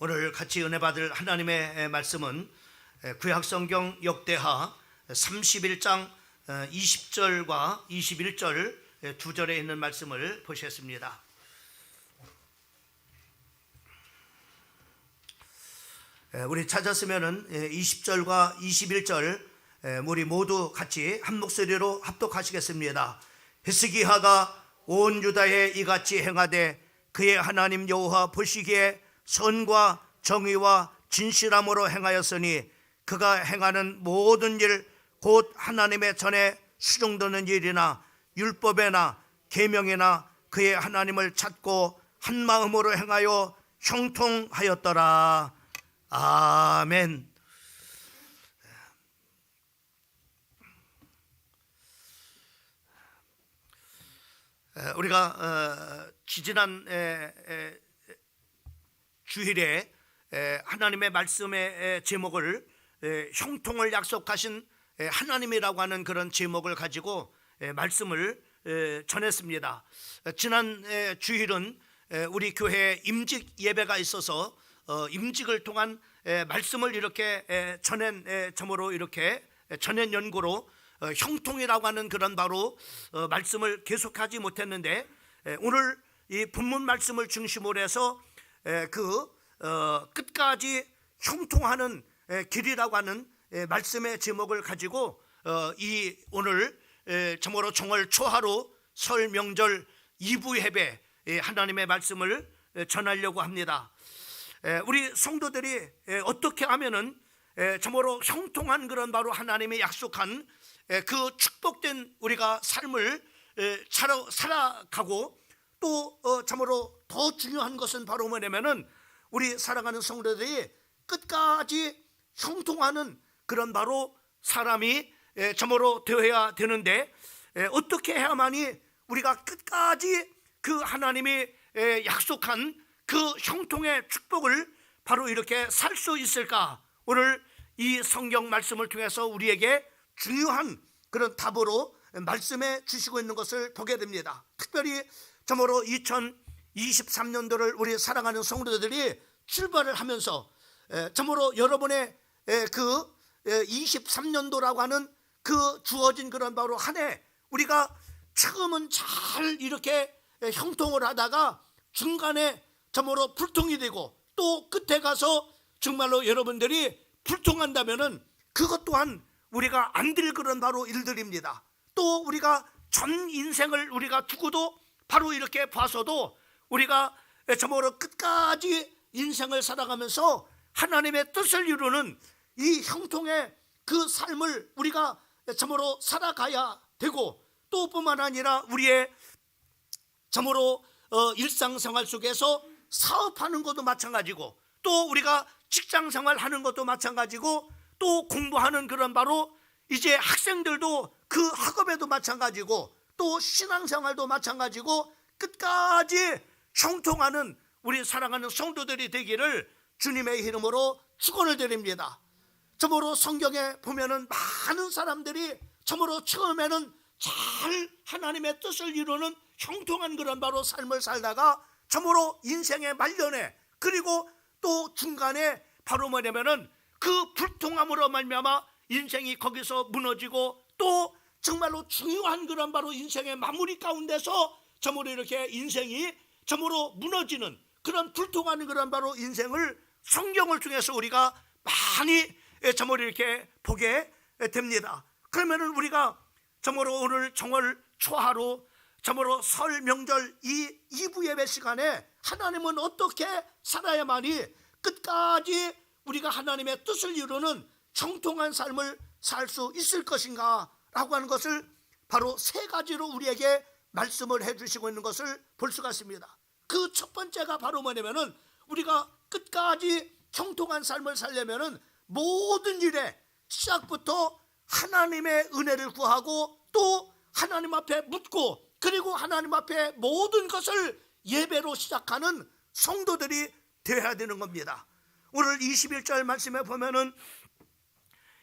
오늘 같이 은혜 받을 하나님의 말씀은 구약성경 역대하 31장 20절과 21절 두 절에 있는 말씀을 보셨습니다. 우리 찾았으면은 20절과 21절 우리 모두 같이 한 목소리로 합독하시겠습니다. 히스기야가 온 유다에 이같이 행하되 그의 하나님 여호와 보시기에 선과 정의와 진실함으로 행하였으니 그가 행하는 모든 일 곧 하나님의 전에 수종되는 일이나 율법에나 계명에나 그의 하나님을 찾고 한 마음으로 행하여 형통하였더라. 아멘. 우리가 지지난 주일에 하나님의 말씀의 제목을 형통을 약속하신 하나님이라고 하는 그런 제목을 가지고 말씀을 전했습니다. 지난 주일은 우리 교회에 임직 예배가 있어서 임직을 통한 말씀을 이렇게 전한 점으로 이렇게 전한 연고로 형통이라고 하는 그런 바로 말씀을 계속하지 못했는데, 오늘 이 본문 말씀을 중심으로 해서 끝까지 형통하는 길이라고 하는 말씀의 제목을 가지고 이 오늘 정말로 정월 초하루 설 명절 2부 예배 하나님의 말씀을 전하려고 합니다. 우리 성도들이 어떻게 하면은 정말로 형통한 그런 바로 하나님이 약속한 그 축복된 우리가 삶을 살아가고, 또 참으로 더 중요한 것은 바로 뭐냐면은 우리 사랑하는 성도들이 끝까지 형통하는 그런 바로 사람이 참으로 되어야 되는데, 어떻게 해야만이 우리가 끝까지 그 하나님이 약속한 그 형통의 축복을 바로 이렇게 살 수 있을까? 오늘 이 성경 말씀을 통해서 우리에게 중요한 그런 답으로 말씀해 주시고 있는 것을 보게 됩니다. 특별히 참으로 2023년도를 우리 사랑하는 성도들이 출발을 하면서 참으로 여러분의 그 23년도라고 하는 그 주어진 그런 바로 한 해, 우리가 처음은 잘 이렇게 형통을 하다가 중간에 참으로 불통이 되고, 또 끝에 가서 정말로 여러분들이 불통한다면은 그것 또한 우리가 안 될 그런 바로 일들입니다. 또 우리가 전 인생을 우리가 두고도 바로 이렇게 봐서도 우리가 참으로 끝까지 인생을 살아가면서 하나님의 뜻을 이루는 이 형통의 그 삶을 우리가 참으로 살아가야 되고, 또 뿐만 아니라 우리의 참으로 일상생활 속에서 사업하는 것도 마찬가지고, 또 우리가 직장생활 하는 것도 마찬가지고, 또 공부하는 그런 바로 이제 학생들도 그 학업에도 마찬가지고, 또 신앙생활도 마찬가지고, 끝까지 형통하는 우리 사랑하는 성도들이 되기를 주님의 이름으로 축원을 드립니다. 참으로 성경에 보면은 많은 사람들이 참으로 처음에는 잘 하나님의 뜻을 이루는 형통한 그런 바로 삶을 살다가 참으로 인생의 말년에, 그리고 또 중간에 바로 뭐냐면은 그 불통함으로 말미암아 인생이 거기서 무너지고, 또 정말로 중요한 그런 바로 인생의 마무리 가운데서 참으로 이렇게 인생이 참으로 무너지는 그런 불통하는 그런 바로 인생을 성경을 통해서 우리가 많이 참으로 이렇게 보게 됩니다. 그러면은 우리가 참으로 오늘 정월 초하루 참으로 설 명절 이 2부 예배 시간에 하나님은 어떻게 살아야만이 끝까지 우리가 하나님의 뜻을 이루는 형통한 삶을 살 수 있을 것인가 라고 하는 것을 바로 세 가지로 우리에게 말씀을 해주시고 있는 것을 볼 수가 있습니다. 그 첫 번째가 바로 뭐냐면은 우리가 끝까지 형통한 삶을 살려면은 모든 일에 시작부터 하나님의 은혜를 구하고, 또 하나님 앞에 묻고, 그리고 하나님 앞에 모든 것을 예배로 시작하는 성도들이 되어야 되는 겁니다. 오늘 21절 말씀에 보면은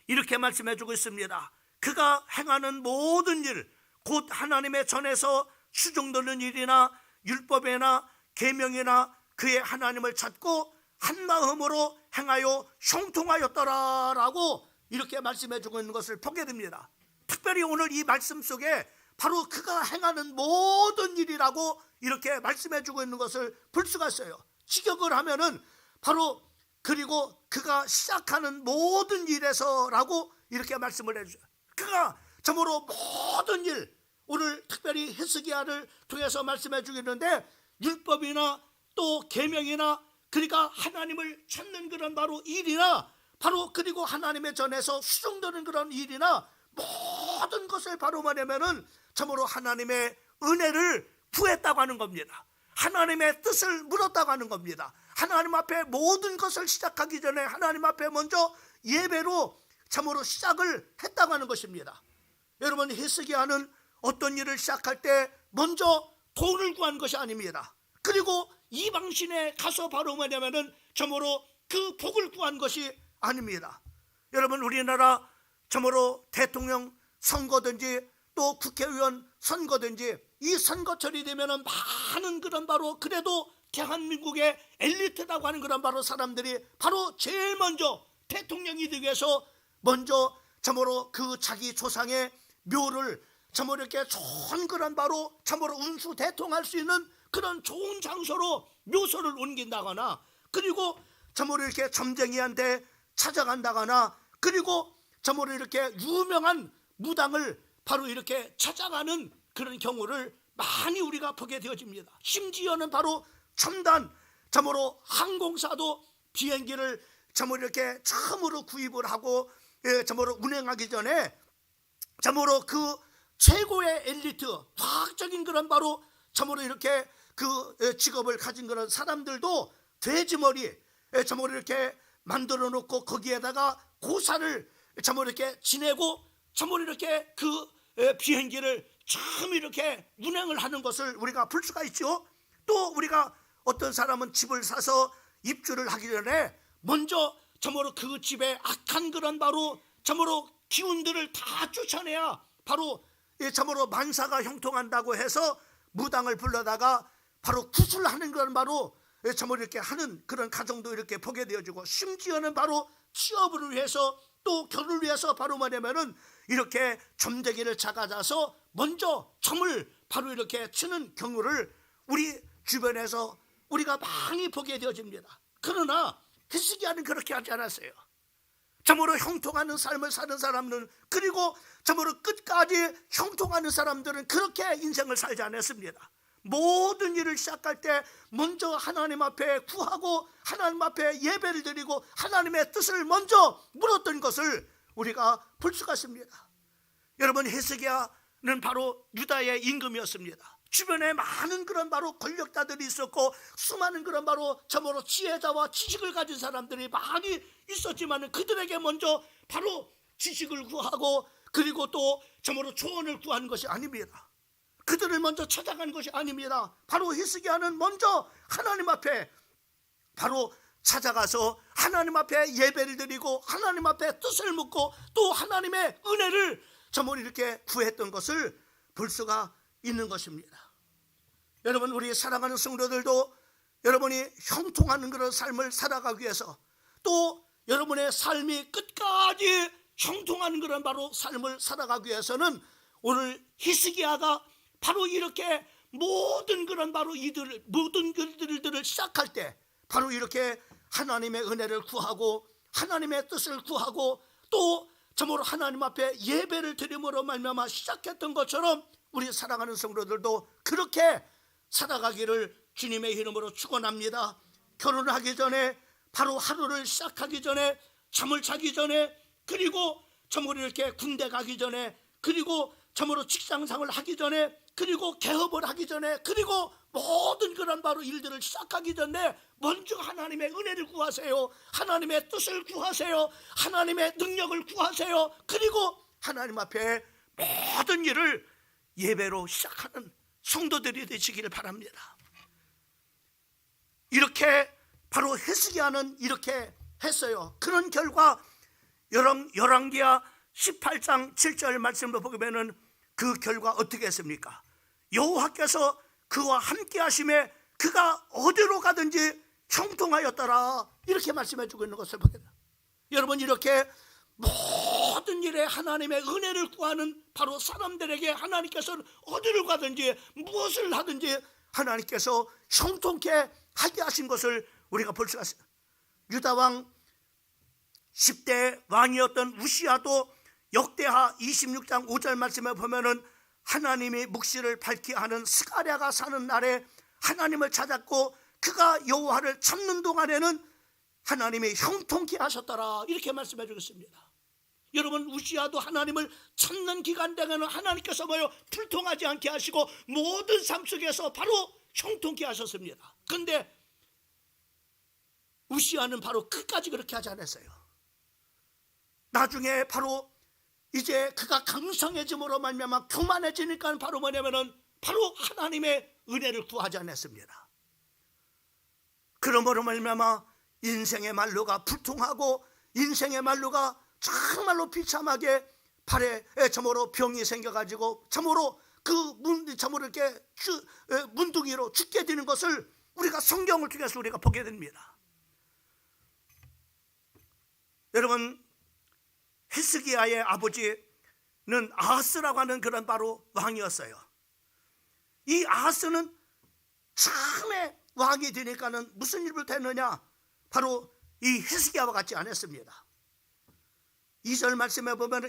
이렇게 말씀해 주고 있습니다. 그가 행하는 모든 일 곧 하나님의 전에서 수종되는 일이나 율법에나 계명이나 그의 하나님을 찾고 한마음으로 행하여 형통하였더라라고 이렇게 말씀해 주고 있는 것을 보게 됩니다. 특별히 오늘 이 말씀 속에 바로 그가 행하는 모든 일이라고 이렇게 말씀해 주고 있는 것을 볼 수가 있어요. 직역을 하면은 바로 그리고 그가 시작하는 모든 일에서라고 이렇게 말씀을 해주죠. 그가 참으로 모든 일, 오늘 특별히 히스기야를 통해서 말씀해 주겠는데 율법이나 또 계명이나 그러니까 하나님을 찾는 그런 바로 일이나 바로 그리고 하나님의 전에서 수종되는 그런 일이나 모든 것을 바로 말하면은 참으로 하나님의 은혜를 구했다고 하는 겁니다. 하나님의 뜻을 물었다고 하는 겁니다. 하나님 앞에 모든 것을 시작하기 전에 하나님 앞에 먼저 예배로 참으로 시작을 했다고 하는 것입니다. 여러분, 히스기야는 어떤 일을 시작할 때 먼저 돈을 구한 것이 아닙니다. 그리고 이방신에 가서 바로 뭐냐면은 참으로 그 복을 구한 것이 아닙니다. 여러분, 우리나라 참으로 대통령 선거든지 또 국회의원 선거든지 이 선거철이 되면은 많은 그런 바로 그래도 대한민국의 엘리트라고 하는 그런 바로 사람들이 바로 제일 먼저 대통령이 되기 위해서 먼저 참으로 그 자기 조상의 묘를 참으로 이렇게 좋은 그런 바로 참으로 운수 대통할 수 있는 그런 좋은 장소로 묘소를 옮긴다거나 그리고 참으로 이렇게 점쟁이한테 찾아간다거나 그리고 참으로 이렇게 유명한 무당을 바로 이렇게 찾아가는 그런 경우를 많이 우리가 보게 되어집니다. 심지어는 바로 첨단 참으로 항공사도 비행기를 참으로 이렇게 처음으로 구입을 하고 참으로 운행하기 전에 참으로 그 최고의 엘리트 과학적인 그런 바로 참으로 이렇게 그 직업을 가진 그런 사람들도 돼지머리 참으로 이렇게 만들어 놓고 거기에다가 고사를 참으로 이렇게 지내고 참으로 이렇게 그 비행기를 처음 이렇게 운행을 하는 것을 우리가 볼 수가 있죠. 또 우리가 어떤 사람은 집을 사서 입주를 하기 전에 먼저 참으로 그 집에 악한 그런 바로 참으로 기운들을 다 쫓아내야 바로 참으로 만사가 형통한다고 해서 무당을 불러다가 바로 구술하는 그런 바로 참으로 이렇게 하는 그런 가정도 이렇게 보게 되어지고 심지어는 바로 취업을 위해서 또 결혼을 위해서 바로 뭐냐면은 이렇게 점쟁이를 찾아가서 먼저 점을 바로 이렇게 치는 경우를 우리 주변에서 우리가 많이 보게 되어집니다. 그러나 히스기야는 그렇게 하지 않았어요. 참으로 형통하는 삶을 사는 사람들은 그리고 참으로 끝까지 형통하는 사람들은 그렇게 인생을 살지 않았습니다. 모든 일을 시작할 때 먼저 하나님 앞에 구하고 하나님 앞에 예배를 드리고 하나님의 뜻을 먼저 물었던 것을 우리가 볼 수가 있습니다. 여러분, 히스기야는 바로 유다의 임금이었습니다. 주변에 많은 그런 바로 권력자들이 있었고 수많은 그런 바로 참으로 지혜자와 지식을 가진 사람들이 많이 있었지만 그들에게 먼저 바로 지식을 구하고 그리고 또 참으로 조언을 구한 것이 아닙니다. 그들을 먼저 찾아간 것이 아닙니다. 바로 히스기야는 먼저 하나님 앞에 바로 찾아가서 하나님 앞에 예배를 드리고 하나님 앞에 뜻을 묻고 또 하나님의 은혜를 참으로 이렇게 구했던 것을 볼 수가 있는 것입니다. 여러분, 우리 사랑하는 성도들도 여러분이 형통하는 그런 삶을 살아가기 위해서 또 여러분의 삶이 끝까지 형통하는 그런 바로 삶을 살아가기 위해서는 오늘 히스기야가 바로 이렇게 모든 그런 바로 이들 모든 일들을 시작할 때 바로 이렇게 하나님의 은혜를 구하고 하나님의 뜻을 구하고 또 참으로 하나님 앞에 예배를 드림으로 말미암아 시작했던 것처럼 우리 사랑하는 성도들도 그렇게 살아가기를 주님의 이름으로 축원합니다. 결혼하기 전에 바로 하루를 시작하기 전에 잠을 자기 전에 그리고 참으로 이렇게 군대 가기 전에 그리고 참으로 직장생활을 하기 전에 그리고 개업을 하기 전에 그리고 모든 그런 바로 일들을 시작하기 전에 먼저 하나님의 은혜를 구하세요. 하나님의 뜻을 구하세요. 하나님의 능력을 구하세요. 그리고 하나님 앞에 모든 일을 예배로 시작하는 성도들이 되시기를 바랍니다. 이렇게 바로 히스기야는 이렇게 했어요. 그런 결과 열왕기하 18장 7절 말씀을 보면은 그 결과 어떻게 했습니까? 여호와께서 그와 함께 하심에 그가 어디로 가든지 형통하였더라 이렇게 말씀해 주고 있는 것을 보게 됩니다. 여러분, 이렇게 모든 일에 하나님의 은혜를 구하는 바로 사람들에게 하나님께서는 어디를 가든지 무엇을 하든지 하나님께서 형통케 하게 하신 것을 우리가 볼 수가 있습니다. 유다왕 10대 왕이었던 우시야도 역대하 26장 5절 말씀에 보면은 하나님이 묵시를 밝히 하는 스가랴가 사는 날에 하나님을 찾았고 그가 여호와를 찾는 동안에는 하나님이 형통케 하셨더라 이렇게 말씀해 주겠습니다. 여러분, 우시야도 하나님을 찾는 기간 되면 하나님께서 불통하지 않게 하시고 모든 삶 속에서 바로 형통케 하셨습니다. 그런데 우시야는 바로 끝까지 그렇게 하지 않았어요. 나중에 바로 이제 그가 강성해짐으로 말미암아 교만해지니까 바로 뭐냐면은 바로 하나님의 은혜를 구하지 않았습니다. 그러므로 말미암아 인생의 말로가 불통하고 인생의 말로가 정말로 비참하게 발에 참으로 병이 생겨가지고 참으로 참으로 이렇게 문둥이로 죽게 되는 것을 우리가 성경을 통해서 우리가 보게 됩니다. 여러분, 히스기야의 아버지는 아하스라고 하는 그런 바로 왕이었어요. 이 아하스는 처음에 왕이 되니까는 무슨 일을 했느냐, 바로 이 히스기야와 같지 않았습니다. 2절 말씀에 보면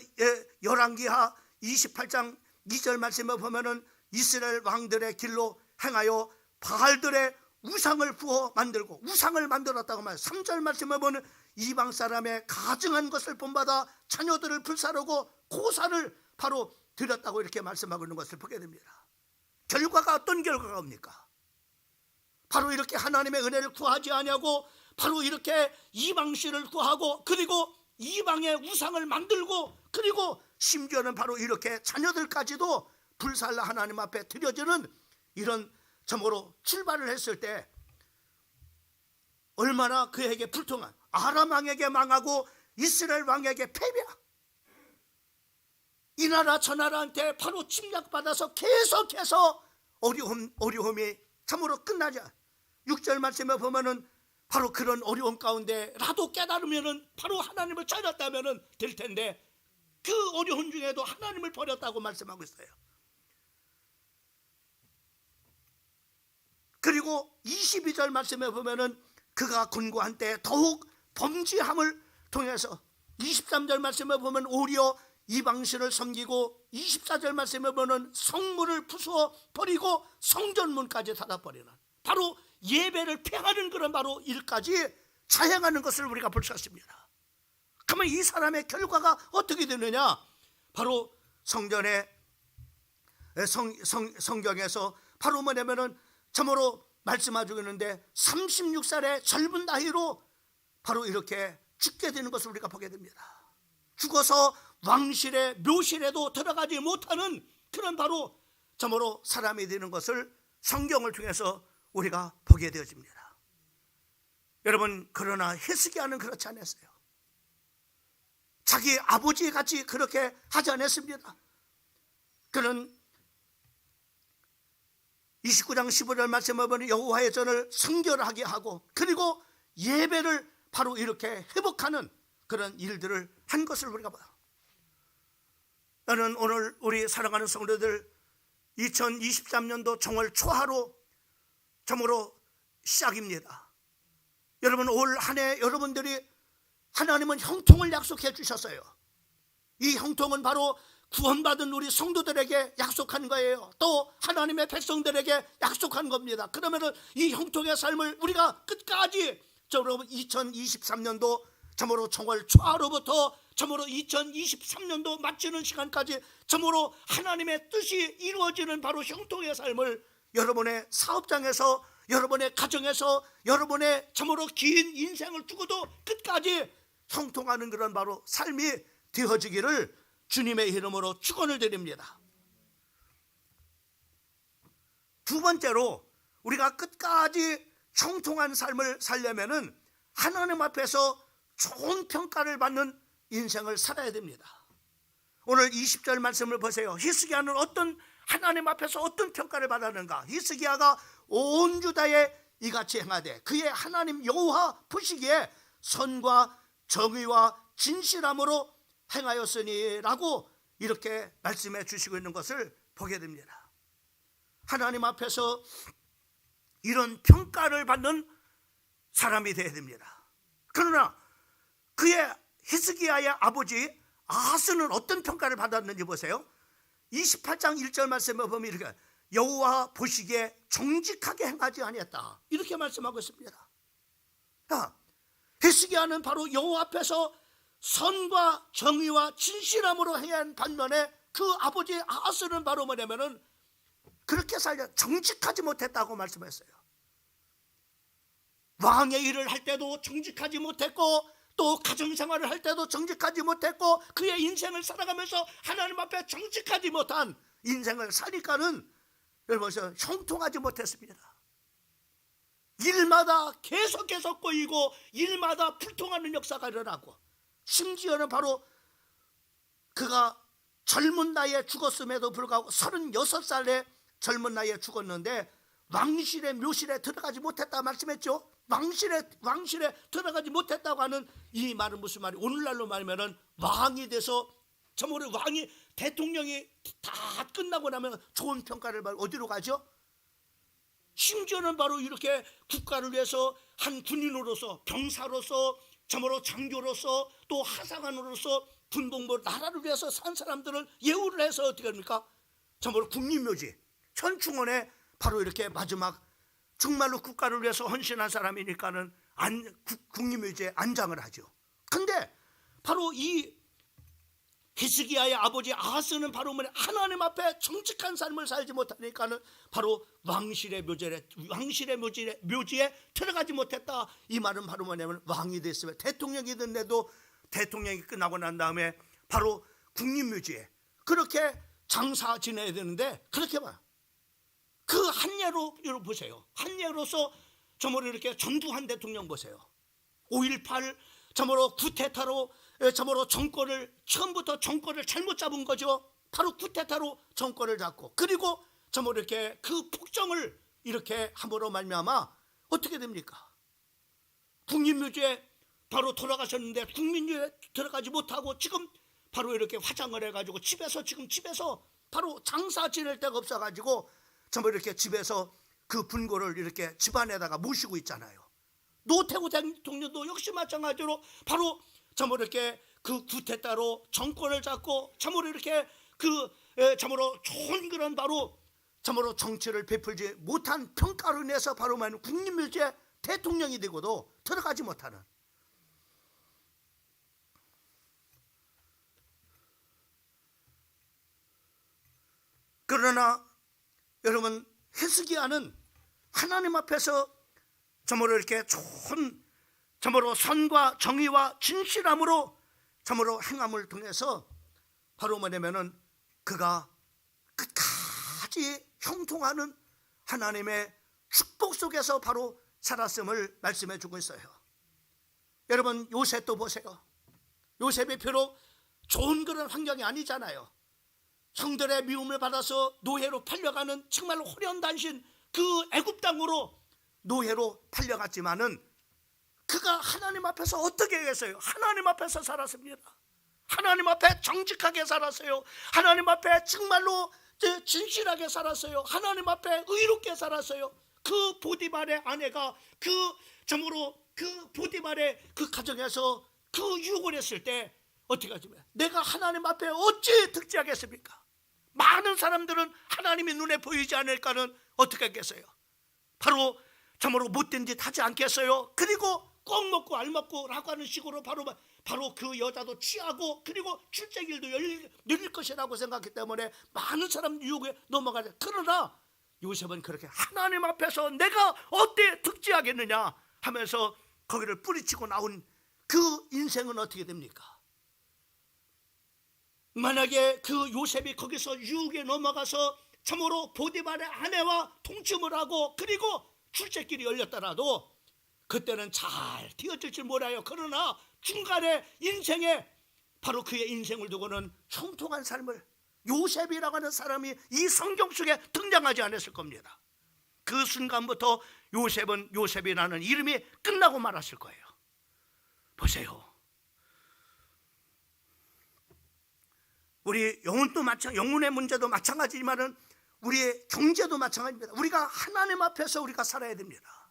열왕기하 28장 2절 말씀에 보면은 이스라엘 왕들의 길로 행하여 바알들의 우상을 부어 만들고 우상을 만들었다고 말해요. 3절 말씀에 보면 이방 사람의 가증한 것을 본받아 자녀들을 불사르고 고사를 바로 드렸다고 이렇게 말씀하고 있는 것을 보게 됩니다. 결과가 어떤 결과가 옵니까? 바로 이렇게 하나님의 은혜를 구하지 아니하고 바로 이렇게 이방신을 구하고 그리고 이방의 우상을 만들고 그리고 심지어는 바로 이렇게 자녀들까지도 불살라 하나님 앞에 드려지는 이런 점으로 출발을 했을 때 얼마나 그에게 불통한 아람 왕에게 망하고 이스라엘 왕에게 패배야. 이 나라 저 나라한테 바로 침략받아서 계속해서 어려움이 참으로 끝나지 않아. 6절 말씀에 보면은 바로 그런 어려움 가운데라도 깨달으면은 바로 하나님을 찾았다면은 될 텐데 그 어려움 중에도 하나님을 버렸다고 말씀하고 있어요. 그리고 22절 말씀에 보면은 그가 권고한 때 더욱 범죄함을 통해서 23절 말씀에 보면 오히려 이방신을 섬기고 24절 말씀에 보면 성문을 부수어 버리고 성전문까지 닫아버리는 바로 예배를 폐하는 그런 바로 일까지 자행하는 것을 우리가 볼 수 있습니다. 그러면 이 사람의 결과가 어떻게 되느냐? 바로 성전에 성경에서 바로 뭐냐면은 참으로 말씀하고 있는데 36살의 젊은 나이로 바로 이렇게 죽게 되는 것을 우리가 보게 됩니다. 죽어서 왕실의 묘실에도 들어가지 못하는 그런 바로 참으로 사람이 되는 것을 성경을 통해서 우리가 보게 되어집니다. 여러분, 그러나 히스기야는 그렇지 않았어요. 자기 아버지 같이 그렇게 하지 않았습니다. 그는 29장 15절 말씀에 보면 여호와의 전을 성결하게 하고 그리고 예배를 바로 이렇게 회복하는 그런 일들을 한 것을 우리가 봐요. 나는 오늘 우리 사랑하는 성도들 2023년도 정월 초하루 참으로 시작입니다. 여러분, 올 한 해 여러분들이 하나님은 형통을 약속해 주셨어요. 이 형통은 바로 구원받은 우리 성도들에게 약속한 거예요. 또 하나님의 백성들에게 약속한 겁니다. 그러면은 이 형통의 삶을 우리가 끝까지 여러분 2023년도 참으로 정월 초하루부터 참으로 2023년도 마치는 시간까지 참으로 하나님의 뜻이 이루어지는 바로 형통의 삶을 여러분의 사업장에서 여러분의 가정에서 여러분의 참으로 긴 인생을 두고도 끝까지 형통하는 그런 바로 삶이 되어지기를 주님의 이름으로 축원을 드립니다. 두 번째로 우리가 끝까지 형통한 삶을 살려면은 하나님 앞에서 좋은 평가를 받는 인생을 살아야 됩니다. 오늘 20절 말씀을 보세요. 히스기야는 하나님 앞에서 어떤 평가를 받았는가? 히스기야가 온 유다의 이같이 행하되 그의 하나님 여호와 보시기에 선과 정의와 진실함으로 행하였으니라고 이렇게 말씀해 주시고 있는 것을 보게 됩니다. 하나님 앞에서 이런 평가를 받는 사람이 되어야 됩니다. 그러나 그의 히스기야의 아버지 아하스는 어떤 평가를 받았는지 보세요. 28장 1절 말씀에 보면 이렇게 여호와 보시기에 정직하게 행하지 아니했다 이렇게 말씀하고 있습니다. 히스기야는 바로 여호와 앞에서 선과 정의와 진실함으로 행한 반면에 그 아버지 아하스는 바로 뭐냐면은 그렇게 살려 정직하지 못했다고 말씀했어요. 왕의 일을 할 때도 정직하지 못했고 또 가정생활을 할 때도 정직하지 못했고 그의 인생을 살아가면서 하나님 앞에 정직하지 못한 인생을 사니까는 여러분 형통하지 못했습니다. 일마다 계속해서 꼬이고 일마다 불통하는 역사가 일어나고 심지어는 바로 그가 젊은 나이에 죽었음에도 불구하고 36살에 젊은 나이에 죽었는데 왕실의 묘실에 들어가지 못했다 말씀했죠. 왕실에 들어가지 못했다고 하는 이 말은 무슨 말이? 오늘날로 말하면 왕이 돼서 정말 왕이 대통령이 다 끝나고 나면 좋은 평가를 받고 어디로 가죠? 심지어는 바로 이렇게 국가를 위해서 한 군인으로서 병사로서 참으로 장교로서 또 하사관으로서 군복무 나라를 위해서 산 사람들을 예우를 해서 어떻게 합니까? 참으로 국립묘지 현충원에 바로 이렇게 마지막 정말로 국가를 위해서 헌신한 사람이니까는 국립묘지에 안장을 하죠. 근데 바로 이 히스기야의 아버지 아하스는 바로 하나님 앞에 정직한 삶을 살지 못하니까는 바로 왕실의 묘지에 들어가지 못했다. 이 말은 바로 뭐냐면 왕이 됐으면 대통령이 됐는데도 대통령이 끝나고 난 다음에 바로 국립묘지에 그렇게 장사 지내야 되는데 그렇게 봐요. 그 한 예로 보세요. 한 예로서 저모로 이렇게 전두환 대통령 보세요. 5.18 저모로 쿠데타로 저모로 정권을 처음부터 정권을 잘못 잡은 거죠. 바로 쿠데타로 정권을 잡고 그리고 저모로 이렇게 그 폭정을 이렇게 함으로 말미암아 어떻게 됩니까? 국립묘지에 바로 돌아가셨는데 국민묘지에 들어가지 못하고 지금 바로 이렇게 화장을 해가지고 집에서 바로 장사 지낼 데가 없어가지고 전부 이렇게 집에서 그 분고를 이렇게 집안에다가 모시고 있잖아요. 노태우 대통령도 역시 마찬가지로 바로 전부 이렇게 그 쿠데타로 정권을 잡고 참으로 이렇게 참으로 좋은 그런 바로 참으로 정치를 베풀지 못한 평가로 인해서 바로 말하는 국립묘지에 대통령이 되고도 들어가지 못하는. 그러나 여러분 히스기야는 하나님 앞에서 참으로 이렇게 좋은 참으로 선과 정의와 진실함으로 참으로 행함을 통해서 바로 뭐냐면은 그가 끝까지 형통하는 하나님의 축복 속에서 바로 살았음을 말씀해 주고 있어요. 여러분 요셉도 보세요. 요셉이 비록 좋은 그런 환경이 아니잖아요. 형들의 미움을 받아서 노예로 팔려가는 정말로 호련단신 그 애굽 땅으로 노예로 팔려갔지만은 그가 하나님 앞에서 어떻게 했어요? 하나님 앞에서 살았습니다. 하나님 앞에 정직하게 살았어요. 하나님 앞에 정말로 진실하게 살았어요. 하나님 앞에 의롭게 살았어요. 그 보디발의 아내가 정으로 그 보디발의 그 가정에서 그 유혹을 했을 때 어떻게 하지만 내가 하나님 앞에 어찌 득지하겠습니까? 많은 사람들은 하나님이 눈에 보이지 않을까는 어떻게 하겠어요? 바로 참으로 못된 짓 하지 않겠어요? 그리고 꼭 먹고 알 먹고 라고 하는 식으로 바로 그 여자도 취하고 그리고 출제길도 열릴 것이라고 생각했기 때문에 많은 사람 유혹에 넘어가죠. 그러나 요셉은 그렇게 하나님 앞에서 내가 어때 득지하겠느냐 하면서 거기를 뿌리치고 나온 그 인생은 어떻게 됩니까? 만약에 그 요셉이 거기서 유혹에 넘어가서 참으로 보디발의 아내와 동침을 하고 그리고 출제길이 열렸더라도 그때는 잘 되어질지 몰라요. 그러나 중간에 인생에 바로 그의 인생을 두고는 형통한 삶을 요셉이라고 하는 사람이 이 성경 속에 등장하지 않았을 겁니다. 그 순간부터 요셉은 요셉이라는 이름이 끝나고 말았을 거예요. 보세요. 우리 영혼의 문제도 마찬가지지만은 우리의 경제도 마찬가지입니다. 우리가 하나님 앞에서 우리가 살아야 됩니다.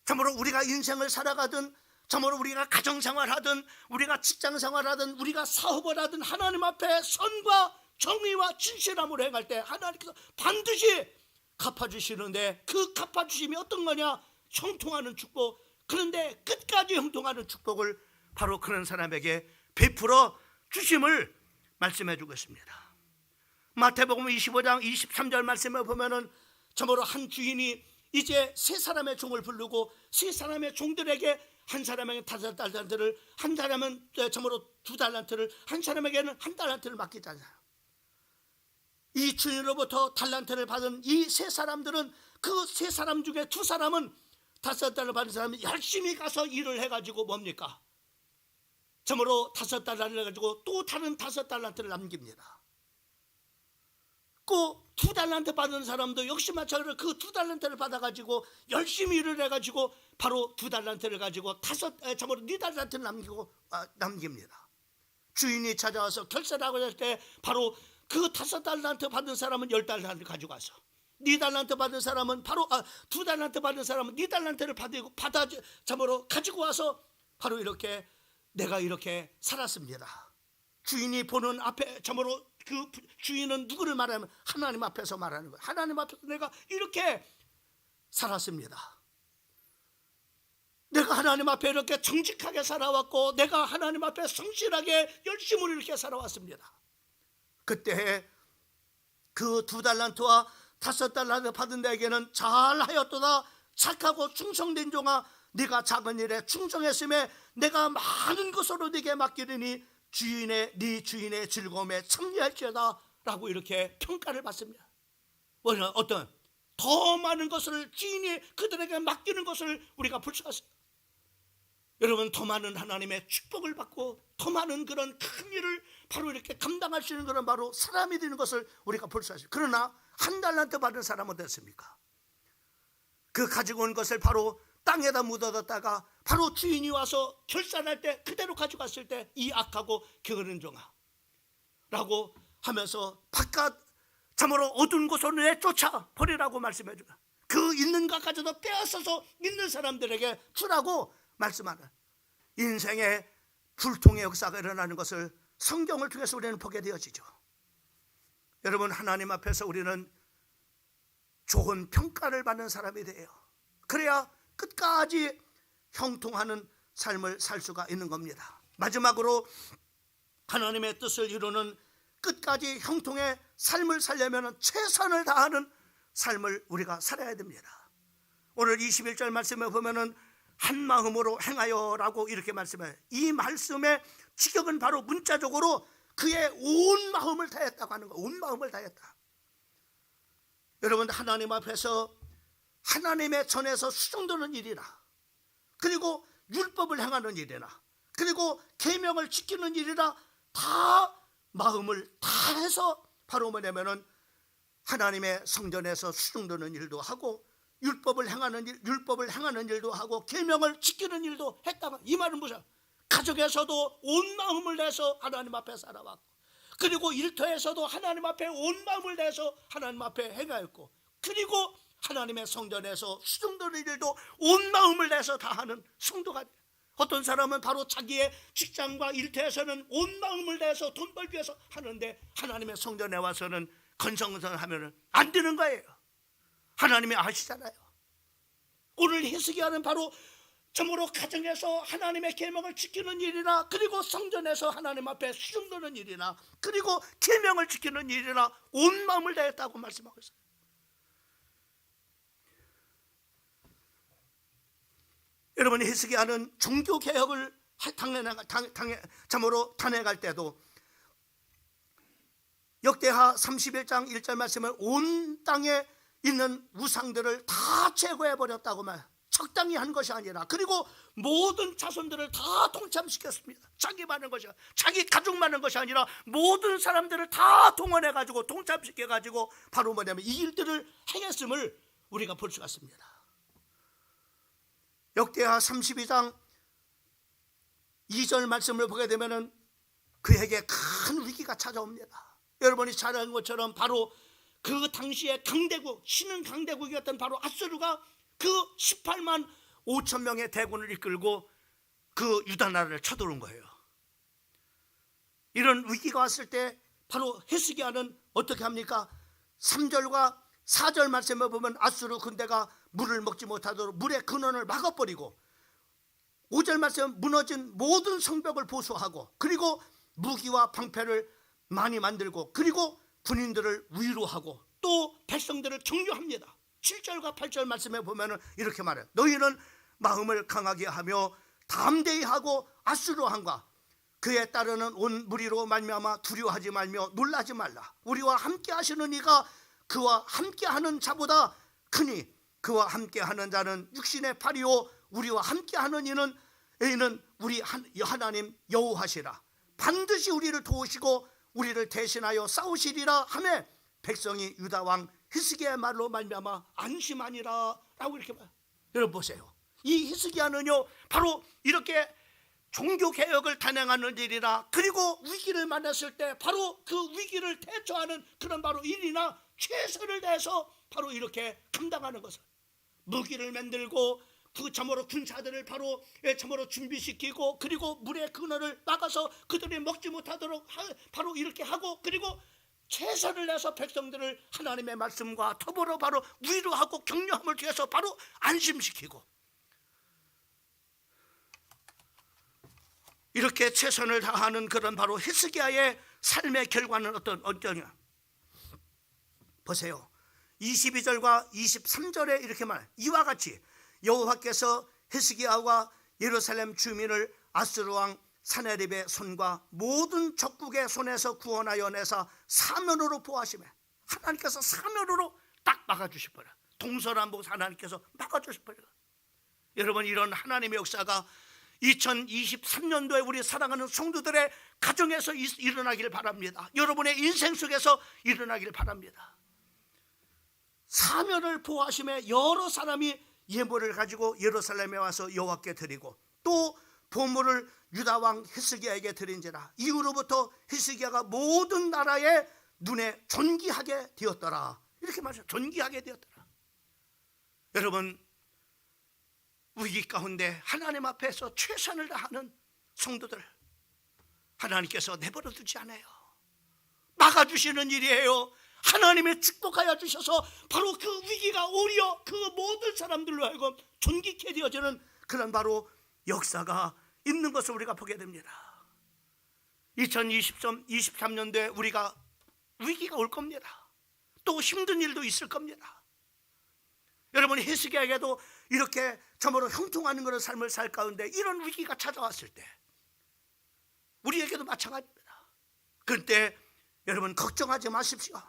참으로 우리가 인생을 살아가든, 참으로 우리가 가정생활하든, 우리가 직장생활하든, 우리가 사업을 하든 하나님 앞에 선과 정의와 진실함으로 행할 때 하나님께서 반드시 갚아주시는데, 그 갚아주심이 어떤 거냐? 형통하는 축복. 그런데 끝까지 형통하는 축복을 바로 그런 사람에게 베풀어 주심을 말씀해 주고 있습니다. 마태복음 25장 23절 말씀에 보면은 참으로 한 주인이 이제 세 사람의 종을 부르고 세 사람의 종들에게 한 사람에게 5달란트를, 한 사람은 참으로 2달란트를, 한 사람에게는 1달란트를 맡기잖아요. 이 주인으로부터 달란트를 받은 이 세 사람들은, 그 세 사람 중에 2사람은 5달란트를 받은 사람이 열심히 가서 일을 해가지고 뭡니까? 참으로 5달란트를 해가지고 또 다른 5달란트를 남깁니다. 그 2달란트 받은 사람도 역시 마찬가지로 그 2달란트를 받아가지고 열심히 일을 해가지고 바로 2달란트를 가지고 참으로 4달란트를 남깁니다. 주인이 찾아와서 결제를 하고 할 때 바로 그 5달란트 받은 사람은 10달란트를 가지고 와서, 4달란트 받은 사람은 바로 2달란트 받은 사람은 4달란트를 받아 참으로 가지고 와서 바로 이렇게 내가 이렇게 살았습니다. 주인이 보는 앞에 참으로 그 주인은 누구를 말하면 하나님 앞에서 말하는 거예요. 하나님 앞에서 내가 이렇게 살았습니다. 내가 하나님 앞에 이렇게 정직하게 살아왔고, 내가 하나님 앞에 성실하게 열심으로 이렇게 살아왔습니다. 그때 그 2달란트와 5달란트 받은 자에게는 잘하였도다, 착하고 충성된 종아, 네가 작은 일에 충성했음에 내가 많은 것으로 네게 맡기르니 네 주인의 즐거움에 참여할지어다 라고 이렇게 평가를 받습니다. 어떤 더 많은 것을 주인이 그들에게 맡기는 것을 우리가 볼 수가 있어요. 여러분, 더 많은 하나님의 축복을 받고 더 많은 그런 큰 일을 바로 이렇게 감당할 수 있는 그런 바로 사람이 되는 것을 우리가 볼 수가 있어요. 그러나 1달란트 받은 사람은 어땠습니까? 그 가지고 온 것을 바로 땅에다 묻어뒀다가 바로 주인이 와서 결산할 때 그대로 가져갔을 때 이 악하고 게으른 종아 라고 하면서 바깥 참으로 어두운 곳으로 내쫓아 버리라고 말씀해 줘요. 그 있는 것까지도 빼앗아서 있는 사람들에게 주라고 말씀하는 인생의 불통의 역사가 일어나는 것을 성경을 통해서 우리는 보게 되어지죠. 여러분, 하나님 앞에서 우리는 좋은 평가를 받는 사람이 돼요. 그래야 끝까지 형통하는 삶을 살 수가 있는 겁니다. 마지막으로 하나님의 뜻을 이루는 끝까지 형통의 삶을 살려면 최선을 다하는 삶을 우리가 살아야 됩니다. 오늘 21절 말씀에 보면은 한 마음으로 행하여라고 이렇게 말씀해요. 이 말씀의 직역은 바로 문자적으로 그의 온 마음을 다했다고 하는 거예요. 온 마음을 다했다. 여러분, 하나님 앞에서 하나님의 전에서 수종드는 일이나, 그리고 율법을 행하는 일이나, 그리고 계명을 지키는 일이나 다 마음을 다해서 바로 뭐냐면은 하나님의 성전에서 수종드는 일도 하고 율법을 행하는 일도 하고 계명을 지키는 일도 했다가, 이 말은 무슨 가족에서도 온 마음을 내서 하나님 앞에 살아왔고, 그리고 일터에서도 하나님 앞에 온 마음을 내서 하나님 앞에 행하였고, 그리고 하나님의 성전에서 수종드는 일도 온 마음을 내서 다 하는 성도가, 어떤 사람은 바로 자기의 직장과 일터에서는 온 마음을 내서 돈 벌기 위해서 하는데 하나님의 성전에 와서는 건성건성하면 안 되는 거예요. 하나님이 아시잖아요. 오늘 히스기야는 바로 참으로 가정에서 하나님의 계명을 지키는 일이나, 그리고 성전에서 하나님 앞에 수종드는 일이나, 그리고 계명을 지키는 일이나 온 마음을 다했다고 말씀하고 있어요. 여러분, 히스기야는 종교개혁을 참으로 단행할 때도 역대하 31장 1절 말씀을 온 땅에 있는 우상들을 다 제거해버렸다고 말, 적당히 한 것이 아니라, 그리고 모든 자손들을 다 동참시켰습니다. 자기 많은 것이, 자기 가족 많은 것이 아니라 모든 사람들을 다 동원해가지고 동참시켜가지고 바로 뭐냐면 이 일들을 행했음을 우리가 볼 수가 있습니다. 역대하 32장 2절 말씀을 보게 되면은 그에게 큰 위기가 찾아옵니다. 여러분이 잘 아는 것처럼 바로 그 당시에 강대국, 신흥 강대국이었던 바로 아수르가 그 18만 5천 명의 대군을 이끌고 그 유다 나라를 쳐들어온 거예요. 이런 위기가 왔을 때 바로 히스기야는 어떻게 합니까? 3절과 4절 말씀을 보면 아수르 군대가 물을 먹지 못하도록 물의 근원을 막아버리고 5절 말씀 무너진 모든 성벽을 보수하고 그리고 무기와 방패를 많이 만들고 그리고 군인들을 위로하고 또 백성들을 격려합니다. 7절과 8절 말씀에 보면 이렇게 말해요. 너희는 마음을 강하게 하며 담대히 하고 아수르 왕과 그에 따르는 온 무리로 말미암아 두려워하지 말며 놀라지 말라. 우리와 함께 하시는 이가 그와 함께 하는 자보다 크니 그와 함께 하는 자는 육신의 팔이요 우리와 함께 하는 이는 우리 하나님 여호와시라. 반드시 우리를 도우시고 우리를 대신하여 싸우시리라 하며 백성이 유다 왕 히스기야의 말로 말미암아 안심하니라 라고 이렇게 말해요. 여러분 보세요. 이 히스기야는요 바로 이렇게 종교개혁을 단행하는 일이나 그리고 위기를 만났을 때 바로 그 위기를 대처하는 그런 바로 일이나 최선을 다해서 바로 이렇게 감당하는 것을 무기를 만들고 그 참으로 군사들을 바로 참으로 준비시키고 그리고 물의 근원을 막아서 그들이 먹지 못하도록 바로 이렇게 하고 그리고 최선을 내서 백성들을 하나님의 말씀과 더불어 바로 위로하고 격려함을 통해서 바로 안심시키고 이렇게 최선을 다하는 그런 바로 히스기야의 삶의 결과는 어떠냐 보세요. 22절과 23절에 이렇게 말해요. 이와 같이 여호와께서 히스기야와 예루살렘 주민을 아수르 왕 사네립의 손과 모든 적국의 손에서 구원하여 내사 사면으로 보호하시며 하나님께서 사면으로 딱 막아주실 거라. 동서남북 하나님께서 막아주실 거라. 여러분 이런 하나님의 역사가 2023년도에 우리 사랑하는 성도들의 가정에서 일어나기를 바랍니다. 여러분의 인생 속에서 일어나기를 바랍니다. 사면을 보호하심에 여러 사람이 예물을 가지고 예루살렘에 와서 여호와께 드리고 또 보물을 유다 왕 히스기야에게 드린지라. 이후로부터 히스기야가 모든 나라의 눈에 존귀하게 되었더라. 이렇게 말해요. 존귀하게 되었더라. 여러분 위기 가운데 하나님 앞에서 최선을 다하는 성도들 하나님께서 내버려 두지 않아요. 막아주시는 일이에요. 하나님의 축복하여 주셔서 바로 그 위기가 오히려 그 모든 사람들로 하여금 존귀케 되어지는 그런 바로 역사가 있는 것을 우리가 보게 됩니다. 2023년도에 우리가 위기가 올 겁니다. 또 힘든 일도 있을 겁니다. 여러분 히스기야에게도 이렇게 참으로 형통하는 그런 삶을 살 가운데 이런 위기가 찾아왔을 때 우리에게도 마찬가지입니다. 그때 여러분 걱정하지 마십시오.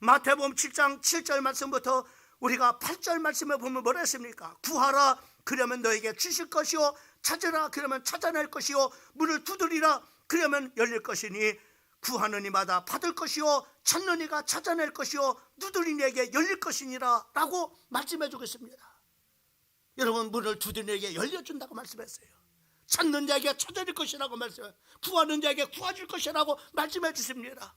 마태복음 7장 7절 말씀부터 우리가 8절 말씀을 보면 뭐라 했습니까? 구하라 그러면 너에게 주실 것이요 찾으라 그러면 찾아낼 것이요 문을 두드리라 그러면 열릴 것이니 구하는 이마다 받을 것이요 찾는 이가 찾아낼 것이요 두드리는 이에게 열릴 것이니라 라고 말씀해 주고 있습니다. 여러분 문을 두드리는 이에게 열려준다고 말씀했어요. 찾는 자에게 찾아낼 것이라고 말씀해요. 구하는 자에게 구해줄 것이라고 말씀해 주십니다.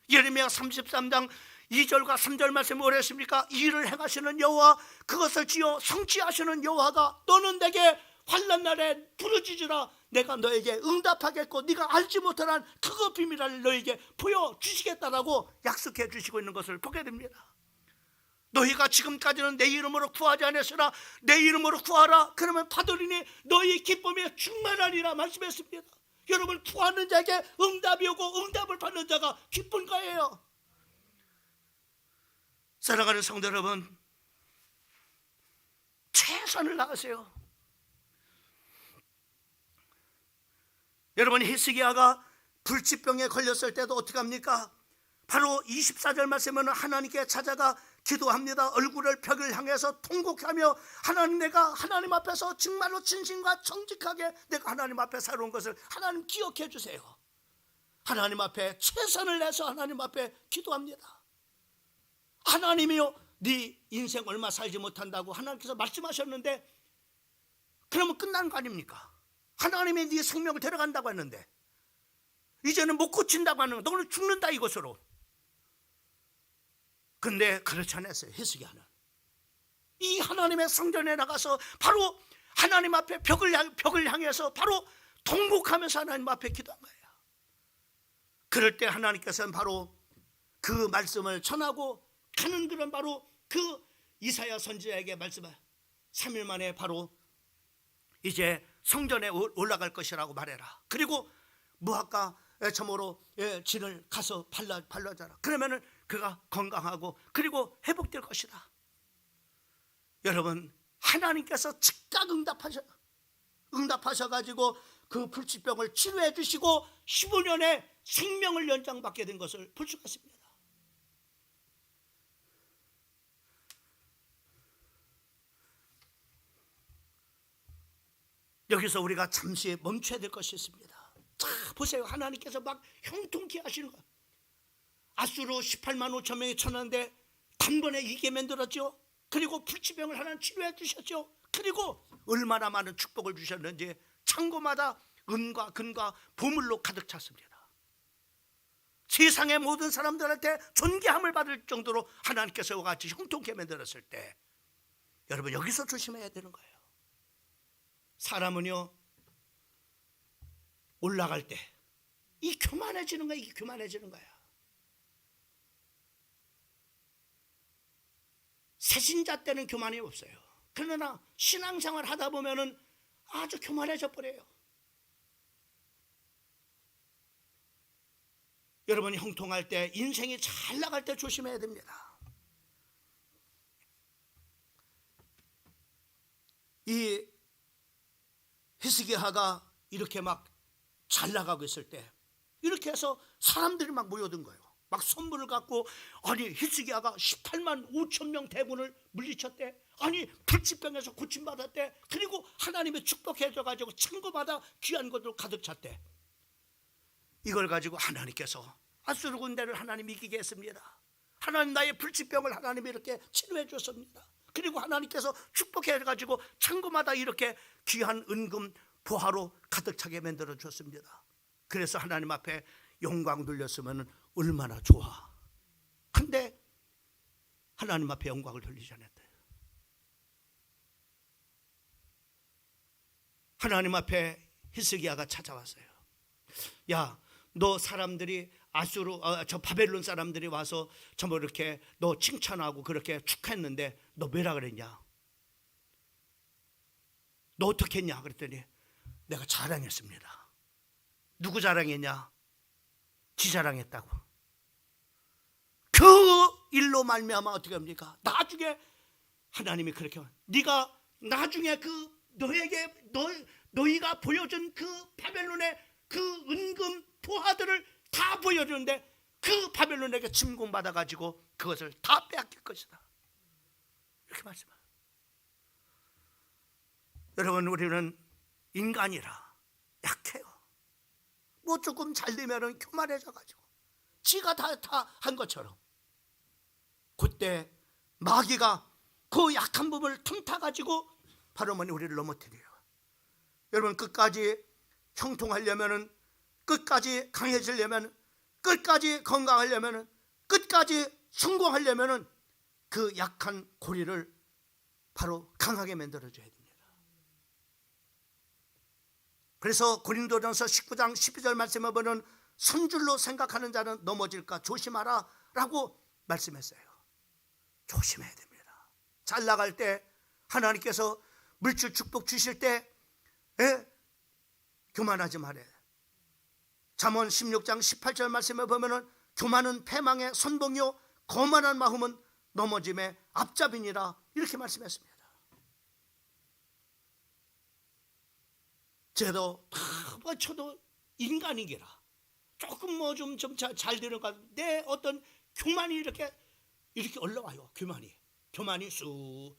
예레미야 33장 2절과 3절 말씀이 뭐랬습니까? 일을 행하시는 여호와 그것을 지어 성취하시는 여호와가 너는 내게 환난 날에 부르짖으라 내가 너에게 응답하겠고 네가 알지 못한 그거 비밀을 너에게 보여주시겠다라고 약속해 주시고 있는 것을 보게 됩니다. 너희가 지금까지는 내 이름으로 구하지 않았으나 내 이름으로 구하라 그러면 받으리니 너희 기쁨이 충만하리라 말씀했습니다. 여러분 구하는 자에게 응답이 오고 응답을 받는 자가 기쁜 거예요. 사랑하는 성도 여러분 최선을 다하세요. 여러분 히스기야가 불치병에 걸렸을 때도 어떻게 합니까? 바로 24절 말씀에는 하나님께 찾아가 기도합니다. 얼굴을 벽을 향해서 통곡하며 하나님 내가 하나님 앞에서 정말로 진심과 정직하게 내가 하나님 앞에 살아온 것을 하나님 기억해 주세요. 하나님 앞에 최선을 내서 하나님 앞에 기도합니다. 하나님이요 네 인생 얼마 살지 못한다고 하나님께서 말씀하셨는데 그러면 끝난 거 아닙니까? 하나님이 네 생명을 데려간다고 했는데 이제는 못 고친다고 하는 거, 너는 죽는다 이것으로. 근데 그렇지 않았어요. 히스기야는 이 하나님의 성전에 나가서 바로 하나님 앞에 벽을 향해서 바로 통곡하면서 하나님 앞에 기도한 거예요. 그럴 때 하나님께서는 바로 그 말씀을 전하고 가는 그런 바로 그 이사야 선지자에게 말씀을 3일 만에 바로 이제 성전에 올라갈 것이라고 말해라. 그리고 무화과 점으로 진을 가서 발라줘라. 그러면은 그가 건강하고 그리고 회복될 것이다. 여러분, 하나님께서 즉각 응답하셔가지고 그 불치병을 치료해 주시고 15년의 생명을 연장받게 된 것을 볼 수가 있습니다. 여기서 우리가 잠시 멈춰야 될 것이 있습니다. 자, 보세요. 하나님께서 막 형통케 하시는 거예요. 아수르 18만 5천 명이 쳐났는데 단번에 이기게 만들었죠. 그리고 불치병을 하나님 치료해 주셨죠. 그리고 얼마나 많은 축복을 주셨는지 창고마다 은과 금과 보물로 가득 찼습니다. 세상의 모든 사람들한테 존귀함을 받을 정도로 하나님께서 같이 형통케 만들었을 때 여러분, 여기서 조심해야 되는 거예요. 사람은요, 올라갈 때 이 교만해지는 거야. 이게 교만해지는 거야. 새신자 때는 교만이 없어요. 그러나 신앙생활 하다 보면은 아주 교만해져 버려요. 여러분이 형통할 때, 인생이 잘 나갈 때 조심해야 됩니다. 이 히스기야가 이렇게 막 잘 나가고 있을 때 이렇게 해서 사람들이 막 모여든 거예요. 막 선물을 갖고, 아니 히스기야가 18만 5천 명 대군을 물리쳤대. 아니 불치병에서 고침받았대. 그리고 하나님의 축복해줘가지고 창고마다 귀한 것으로 가득 찼대. 이걸 가지고 하나님께서 아수르 군대를 하나님이 이기게 했습니다. 하나님, 나의 불치병을 하나님이 이렇게 치료해 줬습니다. 그리고 하나님께서 축복해가지고 창고마다 이렇게 귀한 은금 보화로 가득 차게 만들어 줬습니다. 그래서 하나님 앞에 영광 돌렸으면 얼마나 좋아. 근데 하나님 앞에 영광을 돌리지 않았대요. 하나님 앞에 히스기야가 찾아왔어요. 야, 너 사람들이 저 바벨론 사람들이 와서 전부 이렇게 너 칭찬하고 그렇게 축하했는데 너 뭐라 그랬냐? 너 어떻게 했냐? 그랬더니 내가 자랑했습니다. 누구 자랑했냐? 지 자랑했다고. 그 일로 말미암아 어떻게 합니까? 나중에 하나님이 그렇게, 네가 나중에 그 너희가 보여준 그 바벨론의 그 은금 보화들을 다 보여주는데 그 바벨론에게 침공받아 가지고 그것을 다 빼앗길 것이다. 이렇게 말씀해요. 여러분, 우리는 인간이라 약해요. 뭐 조금 잘 되면은 교만해져 가지고 지가 다 한 것처럼, 그때 마귀가 그 약한 부분을 틈타 가지고 바로 우리를 넘어뜨려요. 여러분, 끝까지 형통하려면은, 끝까지 강해지려면, 끝까지 건강하려면, 끝까지 성공하려면 그 약한 고리를 바로 강하게 만들어줘야 됩니다. 그래서 고린도전서 19장 12절 말씀에 보면 선줄로 생각하는 자는 넘어질까 조심하라 라고 말씀했어요. 조심해야 됩니다. 잘 나갈 때, 하나님께서 물질 축복 주실 때 교만하지 말아요. 잠언 16장 18절 말씀에 보면 교만은 패망의 선봉이요 거만한 마음은 넘어짐의 앞잡이니라, 이렇게 말씀했습니다. 저도 인간이기라 조금 뭐 좀 잘 되는 것, 내 어떤 교만이 이렇게 올라와요. 교만이 쑥,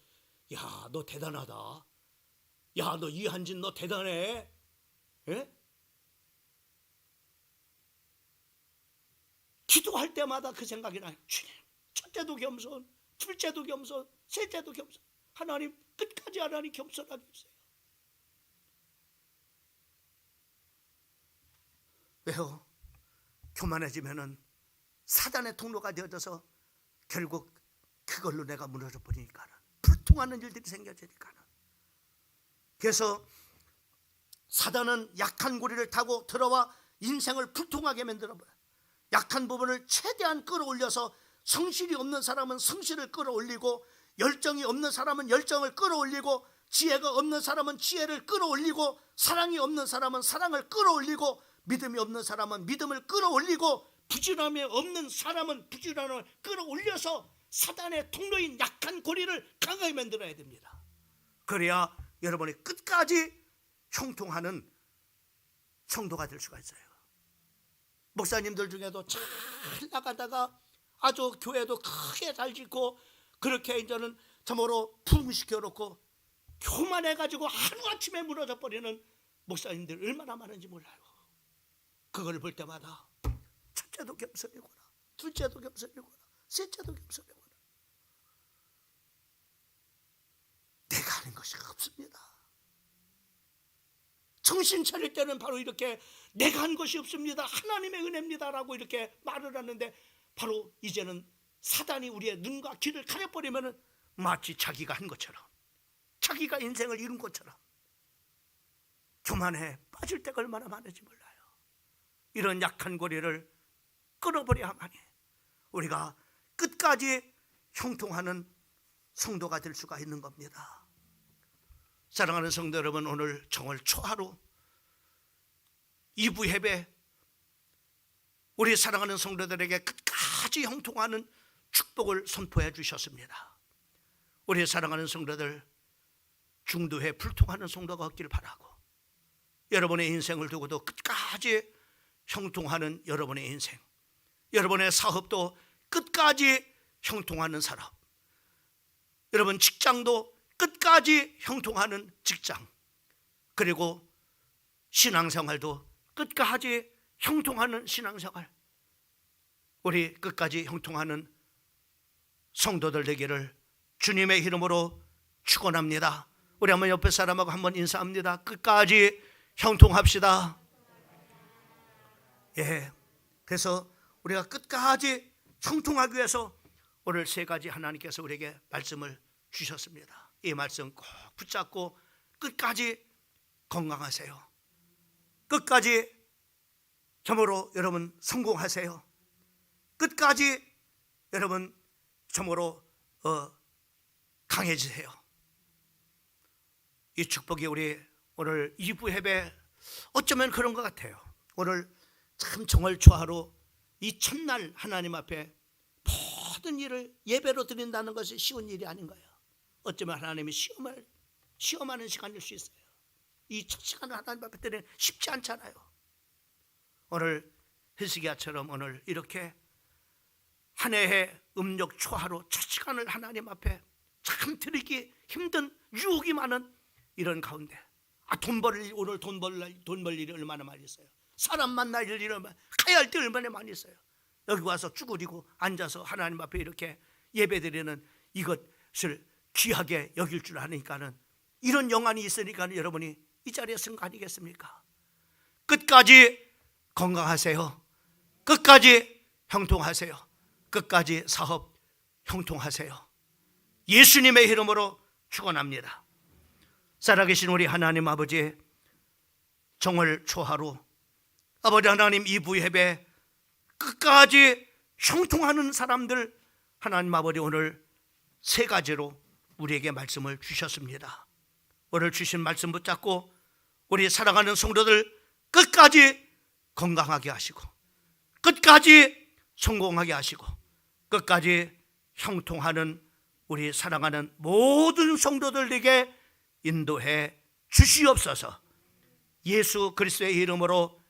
야, 너 대단하다. 야, 너 이한진 너 대단해. 예? 기도할 때마다 그 생각이 나요. 주님, 첫째도 겸손, 둘째도 겸손, 셋째도 겸손. 하나님 끝까지 하나님 겸손하게 해주세요. 왜요? 교만해지면은 사단의 통로가 되어져서 결국 그걸로 내가 무너져 버리니까는 불통하는 일들이 생겨지니까는. 그래서 사단은 약한 고리를 타고 들어와 인생을 불통하게 만들어버려요. 약한 부분을 최대한 끌어올려서 성실이 없는 사람은 성실을 끌어올리고, 열정이 없는 사람은 열정을 끌어올리고, 지혜가 없는 사람은 지혜를 끌어올리고, 사랑이 없는 사람은 사랑을 끌어올리고, 믿음이 없는 사람은 믿음을 끌어올리고, 부지런함이 없는 사람은 부지런함을 끌어올려서 사단의 통로인 약한 고리를 강하게 만들어야 됩니다. 그래야 여러분이 끝까지 형통하는 성도가 될 수가 있어요. 목사님들 중에도 잘 나가다가 아주 교회도 크게 잘 짓고 그렇게 이제는 참으로 부흥시켜 놓고 교만해가지고 하루아침에 무너져 버리는 목사님들 얼마나 많은지 몰라요. 그걸 볼 때마다 첫째도 겸손이구나, 둘째도 겸손이구나, 셋째도 겸손이구나. 내가 하는 것이 없습니다. 정신 차릴 때는 바로 이렇게 내가 한 것이 없습니다, 하나님의 은혜입니다라고 이렇게 말을 하는데, 바로 이제는 사단이 우리의 눈과 귀를 가려버리면 마치 자기가 한 것처럼, 자기가 인생을 이룬 것처럼 교만에 빠질 때가 얼마나 많은지 몰라요. 이런 약한 고리를 끊어버려야만이 우리가 끝까지 형통하는 성도가 될 수가 있는 겁니다. 사랑하는 성도 여러분, 오늘 정월 초하루 2부 예배, 우리 사랑하는 성도들에게 끝까지 형통하는 축복을 선포해 주셨습니다. 우리 사랑하는 성도들, 중도에 불통하는 성도가 없기를 바라고, 여러분의 인생을 두고도 끝까지 형통하는 여러분의 인생, 여러분의 사업도 끝까지 형통하는 사람, 여러분 직장도 끝까지 형통하는 직장, 그리고 신앙생활도 끝까지 형통하는 신앙생활, 우리 끝까지 형통하는 성도들 되기를 주님의 이름으로 축원합니다. 우리 한번 옆에 사람하고 한번 인사합니다. 끝까지 형통합시다. 예, 그래서 우리가 끝까지 형통하기 위해서 오늘 세 가지 하나님께서 우리에게 말씀을 주셨습니다. 이 말씀 꼭 붙잡고 끝까지 건강하세요. 끝까지 참으로 여러분 성공하세요. 끝까지 여러분 참으로 강해지세요. 이 축복이 우리 오늘 2부 예배 어쩌면 그런 것 같아요. 오늘 참 정월 초하루 이 첫날 하나님 앞에 모든 일을 예배로 드린다는 것이 쉬운 일이 아닌 거예요. 어쩌면 하나님이 시험하는 시간일 수 있어요. 이 첫 시간을 하나님 앞에 드리는 쉽지 않잖아요. 오늘 히스기야처럼 오늘 이렇게 한 해의 음력 초하루 첫 시간을 하나님 앞에 참 드리기 힘든 유혹이 많은 이런 가운데, 오늘 돈 벌 일이 얼마나 많이 있어요. 사람 만날 일이 가야 할 때 얼마나 많이 있어요. 여기 와서 쭈그리고 앉아서 하나님 앞에 이렇게 예배드리는 이것을 귀하게 여길 줄 아니까는, 이런 영안이 있으니까 여러분이 이 자리에 쓴 거 아니겠습니까? 끝까지 건강하세요. 끝까지 형통하세요. 끝까지 사업 형통하세요. 예수님의 이름으로 축원합니다. 살아계신 우리 하나님 아버지, 정월 초하루 아버지 하나님 2부 예배 끝까지 형통하는 사람들 하나님 아버지 오늘 세 가지로 우리에게 말씀을 주셨습니다. 오늘 주신 말씀 붙잡고 우리 사랑하는 성도들 끝까지 건강하게 하시고, 끝까지 성공하게 하시고, 끝까지 형통하는 우리 사랑하는 모든 성도들에게 인도해 주시옵소서. 예수 그리스도의 이름으로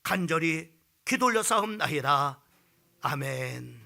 간절히 기도 올려 싸움나이다. 아멘.